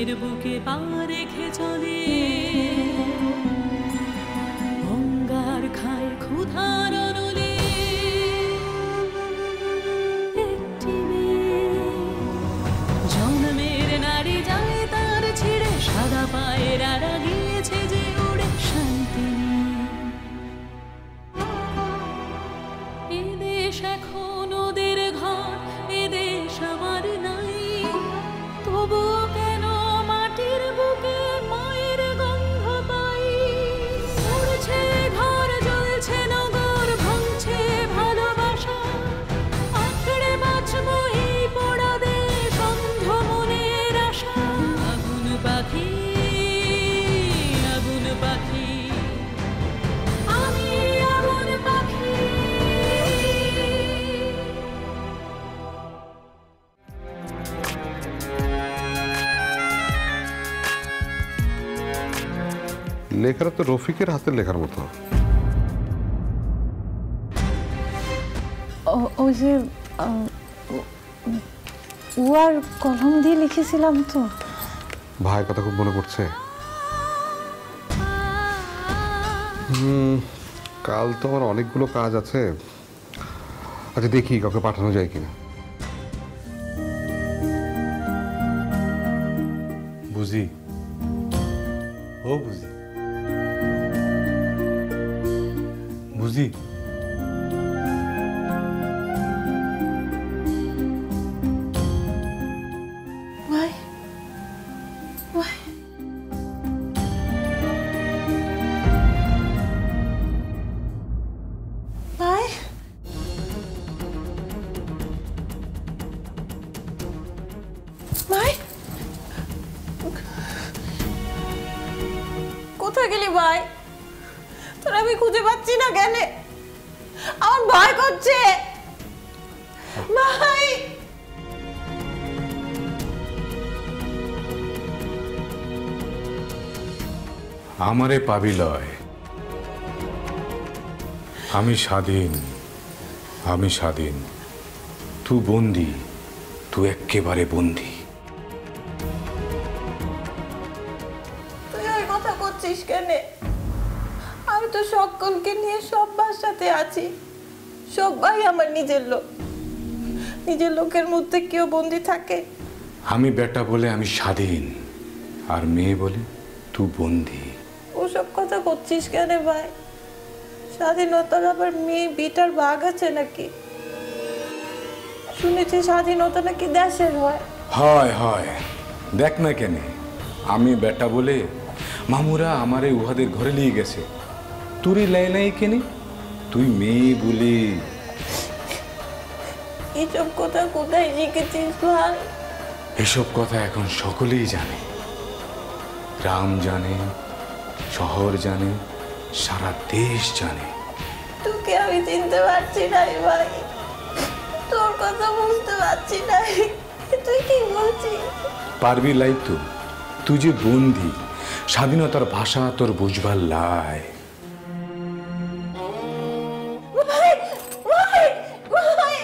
বুকের বুকে পা রেখে চলে, অঙ্গার খায় ক্ষুধার অনলে। একটি মেয়ে জন্মের নারী যায় তার ছিঁড়ে, সাদা পায়ের আড়া গিয়েছে যে উড়ে, শান্তি নেই। এদেশ এখন ওদের ঘর, এদেশ আমার নাই, তবু কেন মাটির বুকে মায়ের গন্ধ পাই। উড়ছে ঘর, জ্বলছে নগর, ভাঙছে ভালোবাসা, আঁকড়ে বাঁচব এই পোড়া দেশ, অন্ধ মনের আশা। আগুন পাখি, আগুন পাখি, আমি আগুন পাখি। লেখাটা তো রফিকের হাতের লেখার মতো। ওই যে ও আর কলম দিয়ে লিখেছিলাম তো। ভাইয়ের কথা খুব মনে পড়ছে। কাল তো আমার অনেকগুলো কাজ আছে। আচ্ছা দেখি কাউকে পাঠানো যায় কিনা। বুঝি ও বুঝি বুঝি ভাই ভাই ভাই ভাই কোথায় গেলি ভাই? তোর আমি খুঁজে পাচ্ছি না কেন? আমার ভয় করছে ভাই। আমারে পাবি লয়, আমি স্বাধীন, আমি স্বাধীন। তুই বন্দি, তুই একেবারে বন্দি। তুই ওই কথা করছিস কেন? আমি তো সকলকে নিয়ে সবার সাথে আছি, সবাই আমার নিজের লোক। নিজের লোকের মধ্যে কেউ বন্দি থাকে? আমি বেটা বলে আমি স্বাধীন, আর মেয়ে বলে তুই বন্দি। ওসব কথা করছিস কেন ভাই? স্বাধীনতার আবার মেয়ে বিটার ভাগ আছে নাকি? শুনেছি স্বাধীনতা নাকি দেশের হয়। হয় হয়, দেখ না কেন, আমি বেটা বলে মামুরা আমারে উহাদের ঘরে নিয়ে গেছে। তুই লাই নাই কেন? তুই মেয়ে বলে। এইসব কথা কোথায় শিখেছিস ভাই? এসব কথা এখন সকলেই জানে। গ্রাম জানে, শহর জানে, সারা দেশ জানে। তোকে আমি চিনতে পারছি না ভাই, তোর কথা বুঝতে পারছি না। তুই কি বলছিস? পারবি লাই তো, তুই যে বন্দি, স্বাধীনতার ভাষা তোর বুঝবার লাই। ভাই ভাই ভাই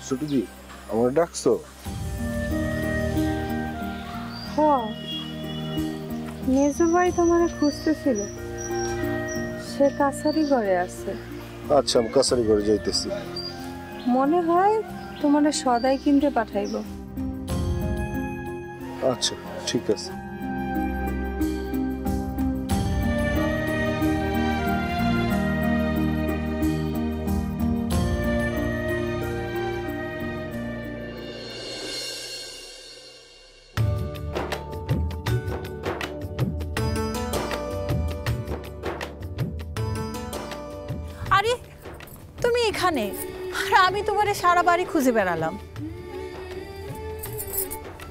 ছুটুদি, আমার ডাকছো? মেজো ভাই তোমার খুঁজতেছিল, সে কাছারি ঘরে আছে। আচ্ছা, আমি কাছারি ঘরে যাইতেছি। মনে হয় তোমার সদাই কিনতে পাঠাইব। আচ্ছা ঠিক আছে। আরে তুমি এখানে, আর আমি তোমারে সারা বাড়ি খুঁজে বেড়ালাম।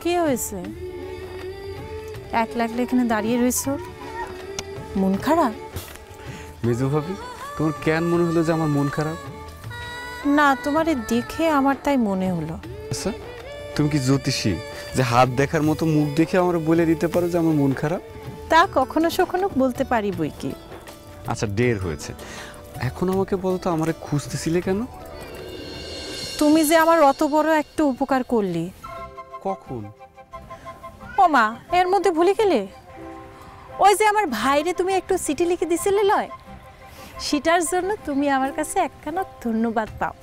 কি হয়েছে? একলা একলা এখানে দাঁড়িয়ে রয়েছো, মন খারাপ? মেজো ভাবি, তোমার কেন মনে হলো যে আমার মন খারাপ? না, তোমারে দেখে আমার তাই মনে হলো। আচ্ছা, তুমি কি জ্যোতিষী যে হাত দেখার মতো মুখ দেখে আমার বলে দিতে পারো যে আমার মন খারাপ? তা কখনো সখনো বলতে পারি বই কি। আচ্ছা, ঢের হয়েছে। এখন আমাকে বলো তো, আমারে খুঁজতেছিলে কেন? তুমি যে আমার অত বড় একটা উপকার করলি। কখন? ও মা, এর মধ্যে ভুলে গেলে? ওই যে আমার ভাইরে তুমি একটু চিঠি লিখে দিছিলে লয়, সেটার জন্য তুমি আমার কাছে একখানা ধন্যবাদ পাও।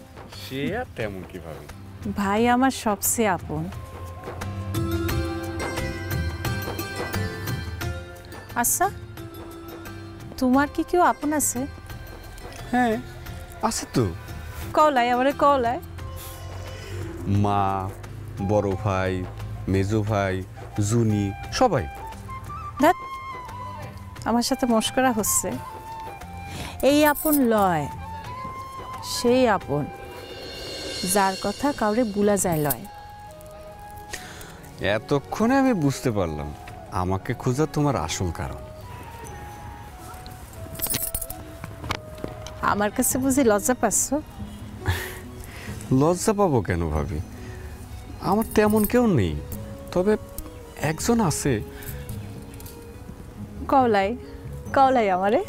সে আর তেমন কিভাবে? ভাই আমার সবচেয়ে আপন। আচ্ছা, তোমার কি কেউ আপন আছে? হ্যাঁ, আছে তো। কওলাই, আমারে কওলাই। মা, বড় ভাই, মেজো ভাই, জুনি, সবাই। ধ্যাৎ, আমার সাথে মস্করা হচ্ছে। এই আপন লয়, সেই আপন যার কথা কাউরে ভুলা যায় লয়। এতক্ষণে আমি বুঝতে পারলাম আমাকে খোঁজা তোমার আসল কারণ। আমার কাছে বুঝি লজ্জা পাচ্ছ? লজ্জা পাবো কেন ভাবি? আমার তেমন কেউ নেই, তবে একজন আছে। কওলাই, কওলাই আমারে।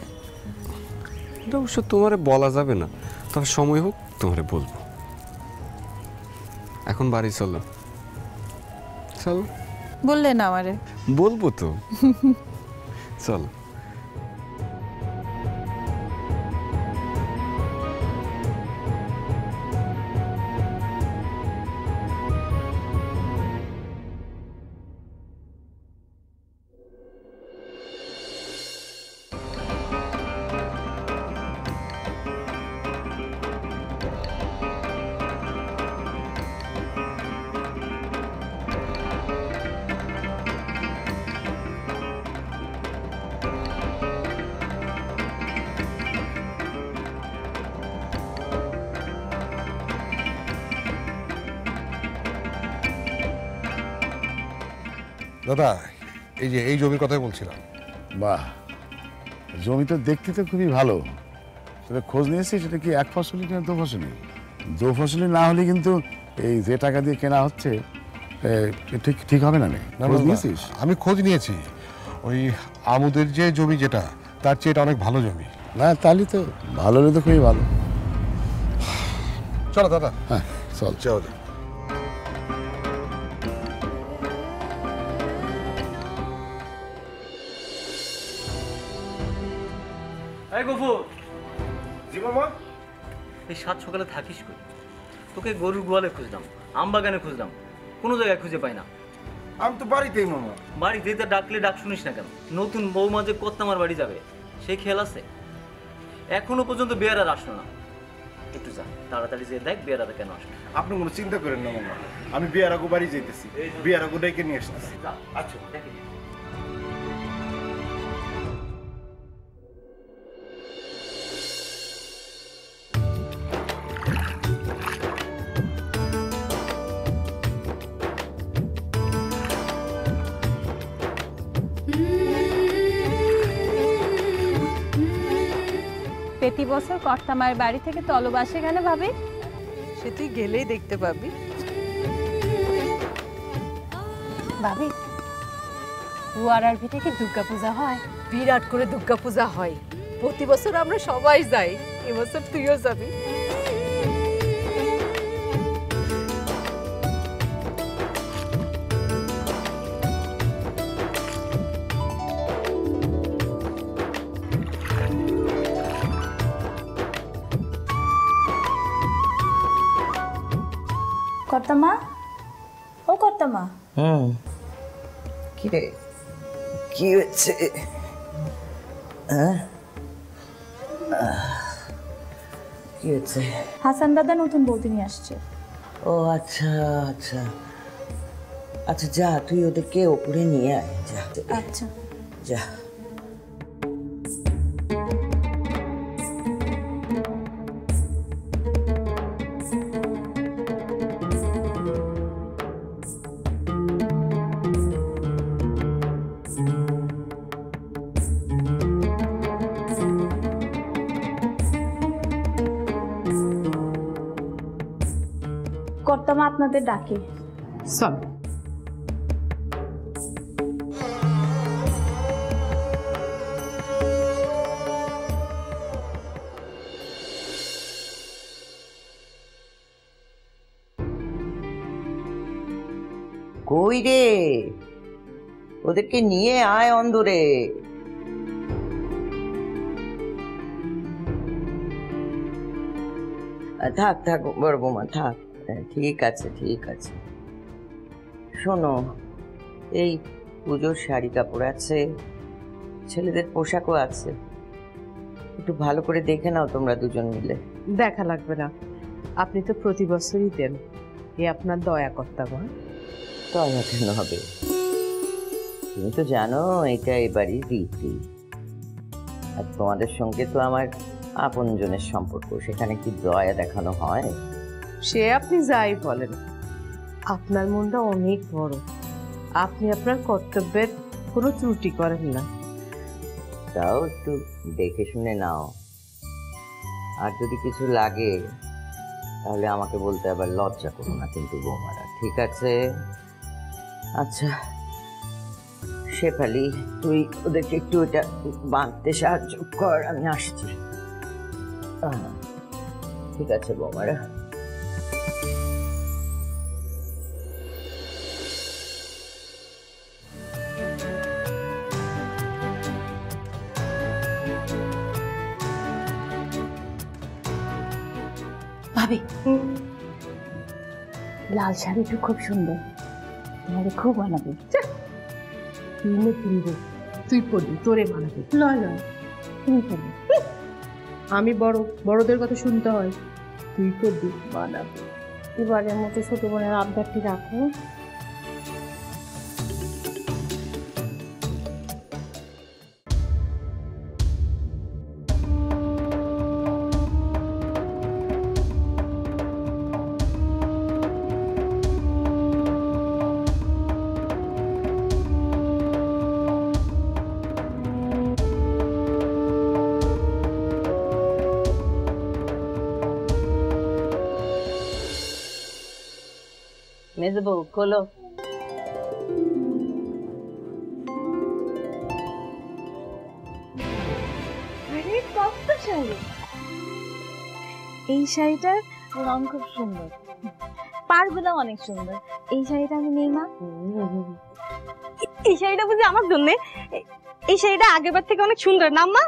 এটা অবশ্য তোমারে বলা যাবে না, তবে সময় হোক তোমারে বলবো। এখন বাড়ি চলো। চলো। বললে না আমারে? বলবো তো। চলো। দাদা, এই যে এই জমির কথাই বলছিলাম। বাহ, জমি তো দেখতে তো খুবই ভালো। সেটা খোঁজ নিয়েছি, সেটা কি এক ফসলি না দু ফসলি? দু ফসলি না হলে কিন্তু এই যে টাকা দিয়ে কেনা হচ্ছে ঠিক ঠিক হবে না। খোঁজ নিয়েছিস? আমি খোঁজ নিয়েছি। ওই আমুদের যে জমি যেটা, তার চেয়ে এটা অনেক ভালো জমি। না, তাহলে তো ভালো হলে তো খুবই ভালো। চলো দাদা। হ্যাঁ, চল। চলো। এই গফুর, জি মামা। এই সাত সকালে থাকিস কই? তোকে গরুর গোয়ালে খুঁজলাম, আম বাগানে খুঁজলাম, কোনো জায়গায় খুঁজে পাই না। আমি তো বাড়িতেই মামা। বাড়িতে তো ডাকলে ডাক শুনিস না কেন? নতুন বৌমা যে কত্তামার বাড়ি যাবে সেই খেয়াল আছে? এখনো পর্যন্ত বেয়ারার আসলো না। একটু যা, তাড়াতাড়ি যেয়ে দেখ বেয়ারাটা কেন আসলো। আপনি কোনো চিন্তা করেন না মামা, আমি বিয়ার আগু বাড়ি যেতেছি, বিয়ার আগু ডেকে নিয়ে আসতেছি। আচ্ছা, দেখে প্রতি বছর কর্তামায়ের বাড়ি থেকে তলব আসে কেন ভাবি? সে তুই গেলেই দেখতে পাবি। ভাবি, ওয়ারার ভিটে কি দুর্গা পূজা হয়? বিরাট করে দুর্গা পূজা হয়। প্রতি বছর আমরা সবাই যাই, এবছর তুইও যাবি। কর্তামা, ও কর্তামা। কি রে, কি হচ্ছে? কি হচ্ছে? হাসান দাদা নতুন বৌদি নিয়ে আসছে। ও আচ্ছা আচ্ছা আচ্ছা, যা তুই ওদেরকে ওপরে নিয়ে আয়, যা। আচ্ছা যা। কর্তামা আপনাদের ডাকে। চল। কই রে, ওদেরকে নিয়ে আয় অন্দরে। থাক থাক বড় বৌমা থাক, ঠিক আছে ঠিক আছে। শোনো, এই পুজোর শাড়ি কাপড় আছে, ছেলেদের পোশাকও আছে, একটু ভালো করে দেখে নাও তোমরা দুজন মিলে। দেখা লাগবে না, আপনি তো প্রতি বছরই দেন, এ আপনার দয়া কর্তামা। দয়া কেন হবে? তুমি তো জানো এটা এবারই রীতি, আর তোমাদের সঙ্গে তো আমার আপনজনের সম্পর্ক, সেখানে কি দয়া দেখানো হয়? সে আপনি যাই বলেন, আপনার মনটা অনেক বড়, আপনি আপনার কর্তব্যের কোনো ত্রুটি করেন না। তাও একটু দেখে শুনে নাও, আর যদি কিছু লাগে তাহলে আমাকে বলতে আবার লজ্জা করো না কিন্তু বৌমারা, ঠিক আছে? আচ্ছা শেফালি, তুই ওদেরকে একটু এটা বাঁধতে সাহায্য কর, আমি আসছি। ঠিক আছে বৌমারা। ভাবি, লাল শাড়িটা খুব সুন্দর, তোমাকে খুব মানাবে। তুই কিনবো, তুই পড়বি, তোরে মানাবে। লয় লয়, তুমি পড়বে। আমি বড়, বড়দের কথা শুনতে হয়, তুই পড়বি, মানাবে। এবারের মতো ছোট বোনের আবদারটি রাখো। মেজবউ খোলো। আরে কত শাড়ি! এই শাড়িটার রং খুব সুন্দর, পাড়গুলো অনেক সুন্দর। এই শাড়িটা আমি নেই মা? এই শাড়িটা বুঝি আমার জন্য? এই শাড়িটা আগেরবার থেকে অনেক সুন্দর না মা?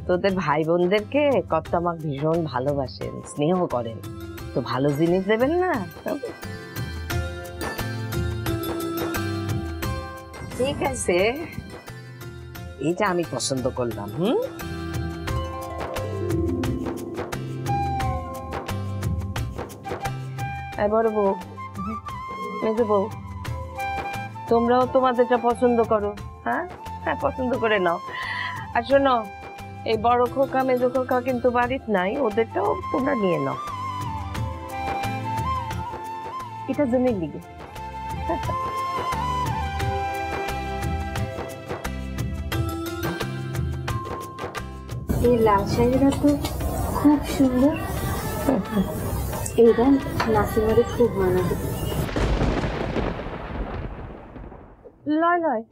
তোদের ভাই বোনদেরকে কর্তামা ভীষণ ভালোবাসেন, স্নেহ করেন, তো ভালো জিনিস দেবেন না? ঠিক আছে, এটা আমি পছন্দ করলাম। বড় বউ, মেজো বউ, তোমরাও তোমাদেরটা পছন্দ করো। হ্যাঁ হ্যাঁ, পছন্দ করে নাও। আর শোনো, এই বড় খোকা মেজো খোকা কিন্তু বাড়িতে নাই, ওদেরটাও তোমরা নিয়ে নাও। এটা জমির দিকে। এই লাল শাড়িটা তো খুব সুন্দর, এইটা নাসিমারে খুব মানাবে। লয় লয়,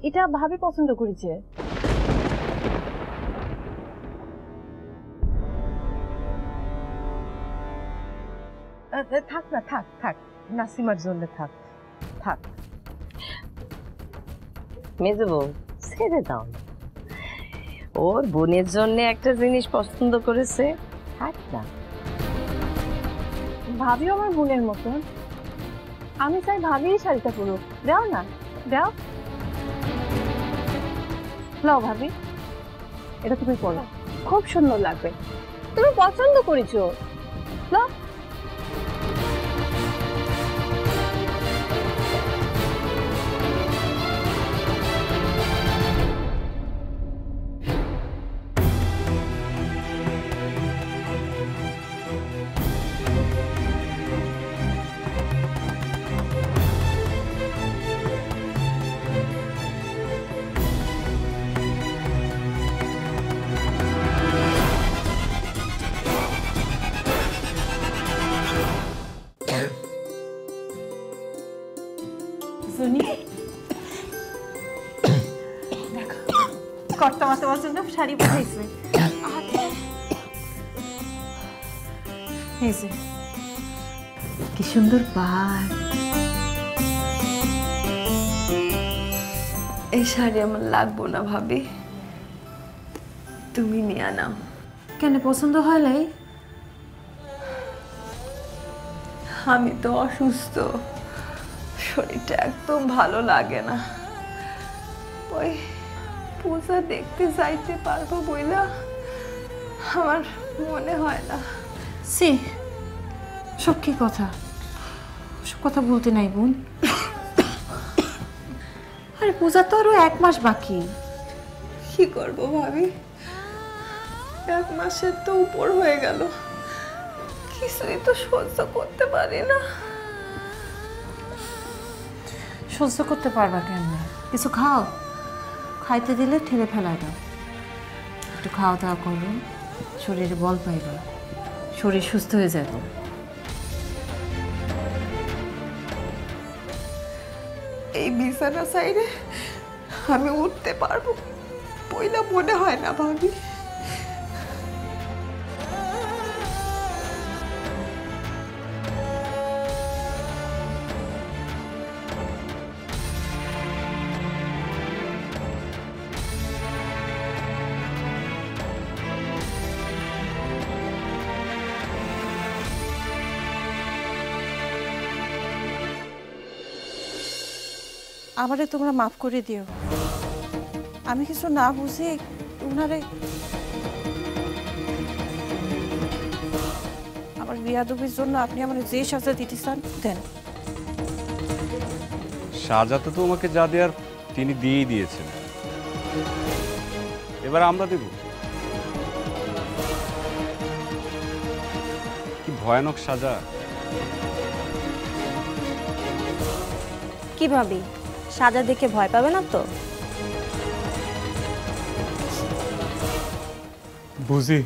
এটা ভাবি পছন্দ করেছে। থাক না, থাক থাক, নাসিমার জন্য থাক থাক। মেজবউ ছেড়ে দাও, ওর বোনের জন্য একটা জিনিস পছন্দ করেছে, থাক না। ভাবিও আমার বোনের মতন, আমি চাই ভাবি শাড়িটা পরুক। দাও না, দাও। লাও ভাবি, এটা তুমি পরো, খুব সুন্দর লাগবে, তুমি পছন্দ করেছো। লাও। শুনি দেখো কর্তা মা তোমার জন্য শাড়ি পাঠাইছে এই যে কি সুন্দর পাড়। এই শাড়ি আমার লাগবো না ভাবি, তুমি নিয়ে নাও। কেন পছন্দ হয় নাই? আমি তো অসুস্থ, শরীরটা একদম ভালো লাগে না। ওই পূজা দেখতে যাইতে পারবো বইলা আমার মনে হয় না। সি সব কি কথা, সব কথা বলতে নাই বোন। আরে পূজা তো আরো 1 মাস বাকি। কি করবো ভাবি, 1 মাসের তো উপর হয়ে গেল, কিছুই তো সহ্য করতে পারি না। সহ্য করতে পারবা কেন? কিছু খাও, খাইতে দিলে ঠেলে ফেলা দাও। একটু খাওয়া দাওয়া করো, শরীরে বল পাইবা, শরীর সুস্থ হয়ে যাবে। এই বিছানা সাইডে আমি উঠতে পারবো বইলা মনে হয় না ভাবি। আমারে তোমরা মাফ করে দিও, আমি কিছু না বুঝে উনারে আমার বিয়াদবির জন্য আপনি আমার যে সাজা দিতে চান দেন। সাজা তো তোমাকে যা দেওয়ার তিনি দিয়েই দিয়েছেন, এবার আমরা দেব। কি ভয়ানক সাজা! কি ভাবি, সাজা দেখে ভয় পাবে না তো? বুঝি